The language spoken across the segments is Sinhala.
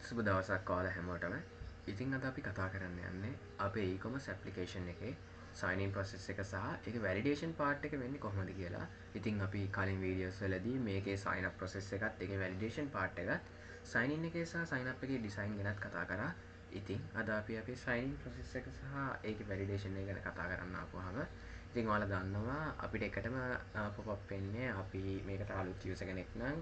සුබ දවසක් ඔයාලා හැමෝටම. ඉතින් අද අපි කතා කරන්න යන්නේ අපේ e-commerce application එකේ sign in process එක සහ ඒකේ validation part එක වෙන්නේ කොහොමද කියලා. ඉතින් අපි කලින් videos වලදී මේකේ sign up process එකත් ඒකේ validation part එකත් sign in එකේ සහ sign up එකේ design ගැනත් කතා කරා. ඉතින් අද අපි අපේ sign in process එක සහ ඒකේ validation එක ගැන කතා කරන්න ආපුවාම ඉතින් ඔයාලා දන්නවා අපිට එකටම pop up වෙන්නේ අපි මේකට අලුත් user කෙනෙක් නම්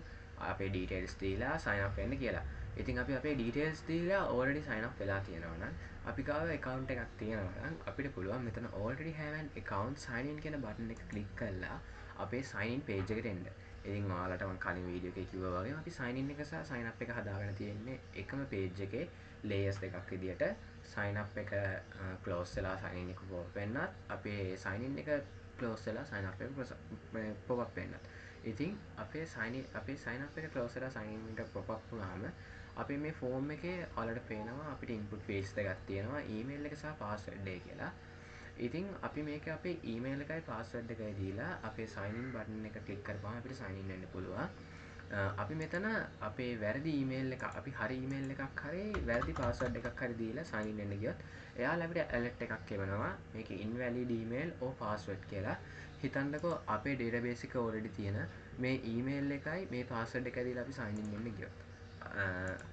අපේ details දීලා sign up වෙන්න කියලා. ඉතින් අපි අපේ details දීලා already sign up වෙලා තියෙනවා නම් අපි ගාව account එකක් තියෙනවා නම් අපිට පුළුවන් මෙතන already have an account sign in කියන button එක click කරලා අපේ sign in page එකට එන්න. ඉතින් ඔයාලට මම කලින් වීඩියෝ එකේ කිව්වා වගේ අපි sign in එක සහ sign up එක හදාගෙන තියෙන්නේ එකම page එකේ layers දෙකක් විදියට sign up එක close වෙලා sign in එක pop up වෙන්නත් අපේ sign in එක close වෙලා sign up එක pop up වෙන්නත්. ඉතින් අපේ sign up එක close වෙලා sign in එක pop up වුණාම අපි මේ ෆෝම් එකේ ඔයාලට පේනවා අපිට ඉන්පුට් ෆීල්ඩ්ස් දෙකක් තියෙනවා ඊමේල් එක සහ පාස්වර්ඩ් එක කියලා. ඉතින් අපි මේක අපේ ඊමේල් එකයි පාස්වර්ඩ් එකයි දීලා අපේ sign in button එක ක්ලික් කරපුවම අපිට sign in වෙන්න පුළුවන්. අපි මෙතන අපේ වැරදි ඊමේල් එක අපි හරි ඊමේල් එකක් හරි වැරදි පාස්වර්ඩ් එකක් හරි දීලා sign in වෙන්න ගියොත් එයාලා අපිට alert එකක් එවනවා මේකේ invalid email or password කියලා. හිතන්නකෝ අපේ database එක already තියෙන මේ ඊමේල් එකයි මේ පාස්වර්ඩ් එකයි දීලා අපි sign in වෙන්න ගියොත්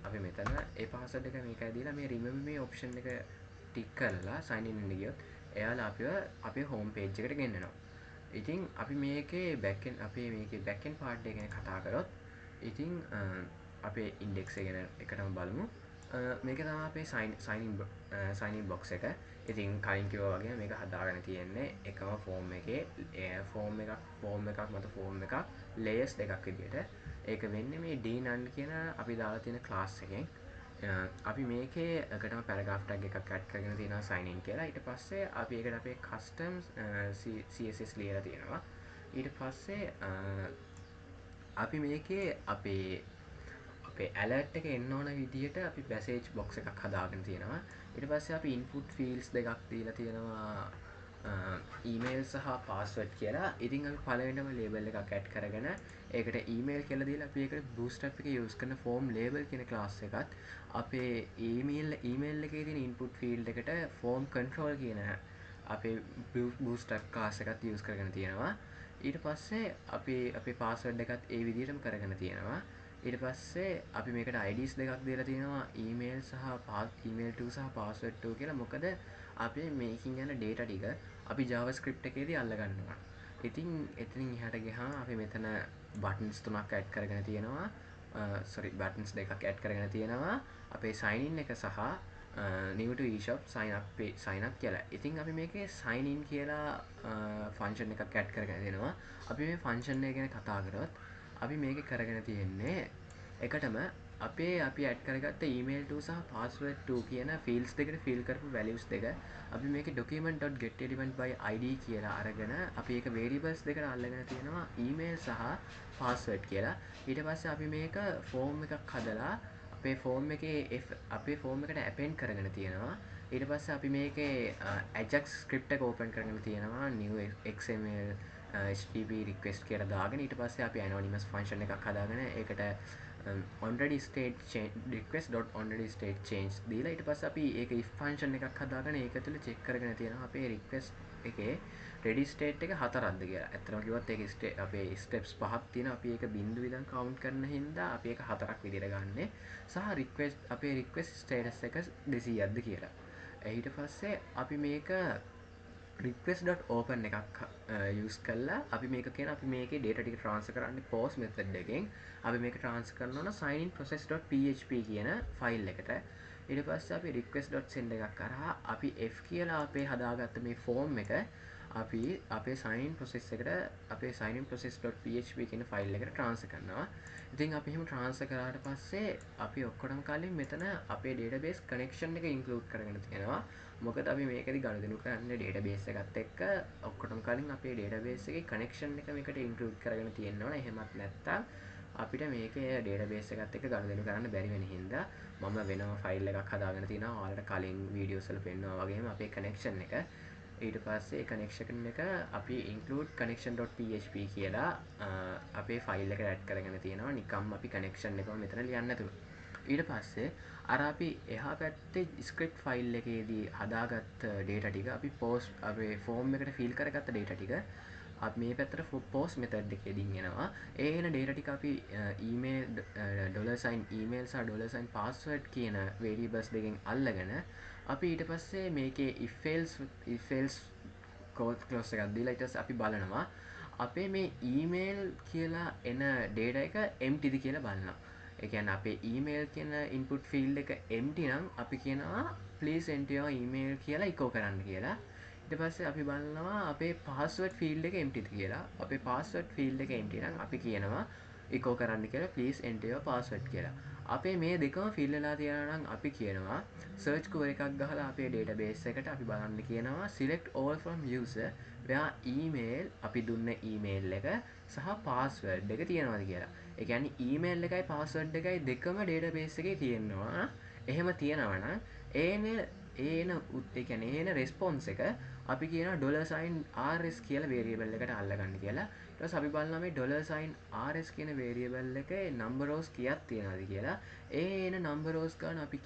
අපි මෙතන ඒ පාස්වර්ඩ් එක මේකයි දීලා මේ remember me option එක ටික් කරලා sign in වෙන්න ගියොත් එයාලා අපිව අපේ home page එකට ගෙන්නනවා. ඉතින් අපි මේකේ back end part එක ගැන කතා කරොත් ඉතින් අපේ index එක ගැන එකටම බලමු. මේක තමයි අපේ sign in box එක. ඉතින් කලින් කිව්වා වගේ මේක හදාගෙන තියෙන්නේ එකම form එකේ form එකක් මත form එකක් layers දෙකක් විදියට. ඒක වෙන්නේ මේ d_none කියන අපි දාලා තියෙන class එකෙන්. අපි මේකේ එකටම paragraph tag එකක් add කරගෙන තියෙනවා sign in කියලා. ඊට පස්සේ අපි ඒකට අපේ custom css ලියලා තියෙනවා. ඊට පස්සේ අපි මේකේ අපේ alert එක එන්න ඕන විදියට අපි message box එකක් හදාගෙන තියෙනවා. ඊට පස්සේ අපි input fields දෙකක් දීලා තියෙනවා email සහ password කියලා. ඉතින් අපි පළවෙනිම label එකක් add කරගෙන ඒකට email කියලා දීලා අපි ඒකට bootstrap එකේ use කරන form label කියන class එකත් අපේ email එකේ තියෙන input field එකට form control කියන අපේ bootstrap class එකත් use කරගෙන තියෙනවා. ඊට පස්සේ අපි අපේ password එකත් ඒ විදිහටම කරගෙන තියෙනවා. ඊට පස්සේ අපි මේකට IDs දෙකක් දීලා තියෙනවා email email to සහ password to කියලා. මොකද අපි මේකින් යන data ටික අපි JavaScript එකේදී අල්ලගන්නවා. ඉතින් එතනින් එහාට ගියාම අපි මෙතන buttons තුනක් add කරගෙන තියෙනවා. buttons දෙකක් add කරගෙන තියෙනවා. අපේ sign in එක සහ new to eShop sign up කියලා. ඉතින් අපි මේකේ sign in කියලා function එකක් add කරගෙන දෙනවා. අපි මේ function එක ගැන කතා කරොත් අපි මේකේ කරගෙන තියෙන්නේ එකටම අපි add කරගත්ත email to සහ password to කියන fields දෙකට fill කරපු values දෙක අපි මේකේ document.getElementById කියලා අරගෙන අපි ඒක variables දෙකට අල්ලගෙන තියෙනවා email සහ password කියලා. ඊට පස්සේ අපි මේක form එකක් හදලා අපේ form එකට append කරගෙන තියෙනවා. ඊට පස්සේ අපි මේකේ Ajax script එක open කරගෙන තියෙනවා new XML HTTP request කියලා දාගෙන ඊට පස්සේ අපි anonymous function එකක් හදාගෙන ඒකට already state change request.already state change දීලා ඊට පස්සේ අපි ඒක if function එකක් හදාගෙන ඒක ඇතුළේ check කරගෙන තියෙනවා අපේ request එකේ ready state එක හතරක්ද කියලා. ඇත්තටම කිව්වොත් ඒකේ අපේ steps පහක් තියෙනවා. අපි ඒක බිංදුව ඉඳන් count කරන හින්දා අපි ඒක හතරක් විදිහට ගන්නෙ. සහ අපේ request status එක 200ක්ද කියලා. ඊට පස්සේ අපි මේක request.open එකක් use කරලා අපි මේක කියන අපි මේකේ data ටික transfer කරන්නේ post method එකෙන්. අපි මේක transfer කරනවා නම් sign in process.php කියන file එකට. ඊට පස්සේ අපි request.send එකක් කරා අපි f කියලා අපේ හදාගත්ත මේ form එක අපි අපේ sign in process එකට අපේ sign in process.php කියන file එකට transfer කරනවා. ඉතින් අපි එහෙම transfer කරාට පස්සේ අපි ඔක්කොටම කලින් මෙතන අපේ database connection එක include කරගෙන තියෙනවා. මොකද අපි මේකෙදි ගනුදෙනු කරන්නේ database එකත් එක්ක ඔක්කොටම කලින් අපේ database එකේ connection එක මේකට include කරගෙන තියෙන්න ඕන. එහෙමත් නැත්නම් අපිට මේකේ database එකත් එක්ක ගනුදෙනු කරන්න බැරි වෙන හින්දා මම වෙනම ෆයිල් එකක් හදාගෙන තියෙනවා. ඔයාලට කලින් වීඩියෝස් වල පෙන්වුවා වගේම අපේ connection එක ඊට පස්සේ connection එක අපි include connection.php කියලා අපේ ෆයිල් එකට add කරගෙන තියෙනවා. නිකම්ම අපි connection එකම මෙතන ලියන්න නැතුව. ඊට පස්සේ අර අපි එහා පැත්තේ ස්ක්‍රිප්ට් ෆයිල් එකේදී හදාගත්ත ඩේටා ටික අපි පෝස්ට් අපේ ෆෝම් එකට ෆිල් කරගත්ත ඩේටා ටික අපි මේ පැත්තට පෝස්ට් මෙතඩ් එකේදීන් එනවා. ඒ එන ඩේටා ටික අපි ඊමේල් $sign ඊමේල් සහ $password කියන වේරියබල්ස් දෙකෙන් අල්ලගෙන අපි ඊට පස්සේ මේකේ if else ක්ලෝස් එකක් දීලා ඊට පස්සේ අපි බලනවා අපේ මේ ඊමේල් කියලා එන ඩේටා එක emptyද කියලා බලනවා. ඒ කියන්නේ අපේ ඊමේල් කියන ඉන්පුට් ෆීල්ඩ් එක empty නම් අපි කියනවා please enter your email කියලා echo කරන්න කියලා. ඊට පස්සේ අපි බලනවා අපේ password field එක emptyද කියලා. අපේ password field එක empty නම් අපි කියනවා echo කරන්න කියලා please enter your password කියලා. අපේ මේ දෙකම fill වෙලා තියෙනවා නම් අපි කියනවා search query එකක් ගහලා අපේ database එකට අපි බලන්න කියනවා select all from user where email අපි දුන්න email එක සහ password එක තියෙනවාද කියලා. ඒ කියන්නේ email එකයි password එකයි දෙකම database එකේ තියෙනවා. එහෙම තියෙනවා නම් ඒන රෙස්පොන්ස් එක අපි කියන $sign rs කියලා වේරියබල් එකට අල්ලගන්න කියලා. ඊට පස්සේ අපි බලනවා මේ $sign rs කියන වේරියබල් එකේ number rows කීයක් තියෙනවද කියලා. එන number rows ගන්න අපි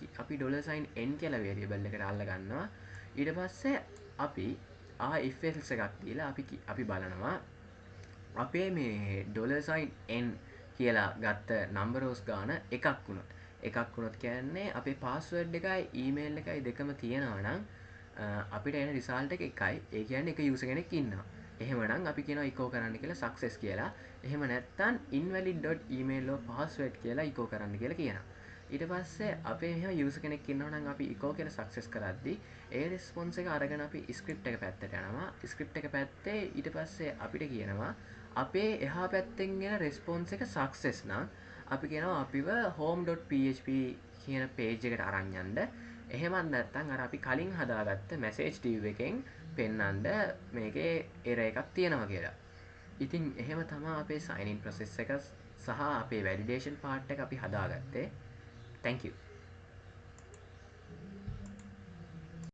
$sign n කියලා වේරියබල් එකට අල්ලගන්නවා. ඊට පස්සේ අපි if else එකක් දීලා අපි බලනවා අපේ මේ $sign n කියලා ගත්ත number rows ගාන එකක් වුණොත් කියන්නේ අපේ password එකයි email එකයි දෙකම තියෙනවා නම් අපිට එන result එක එකයි. ඒ කියන්නේ එක user කෙනෙක් ඉන්නවා. එහෙමනම් අපි කියනවා echo කරන්න කියලා success කියලා. එහෙම නැත්නම් invalid.email or password කියලා echo කරන්න කියලා කියනවා. ඊට පස්සේ අපේ මෙහෙම user කෙනෙක් ඉන්නවා නම් අපි echo කියලා success කරද්දී ඒ response එක අරගෙන අපි script එක පැත්තට යනවා. script එක පැත්තේ ඊට පස්සේ අපිට කියනවා අපේ එහා පැත්තෙන් එන response එක success නම් අපි කියනවා අපිව home.php කියන page එකට අරන් යන්න. එහෙමත් නැත්නම් අර අපි කලින් හදාගත්ත message div එකෙන් පෙන්වන්න මේකේ error එකක් තියෙනවා කියලා. ඉතින් එහෙම තමයි අපේ sign in process එක සහ අපේ validation part එක අපි හදාගත්තේ. Thank you.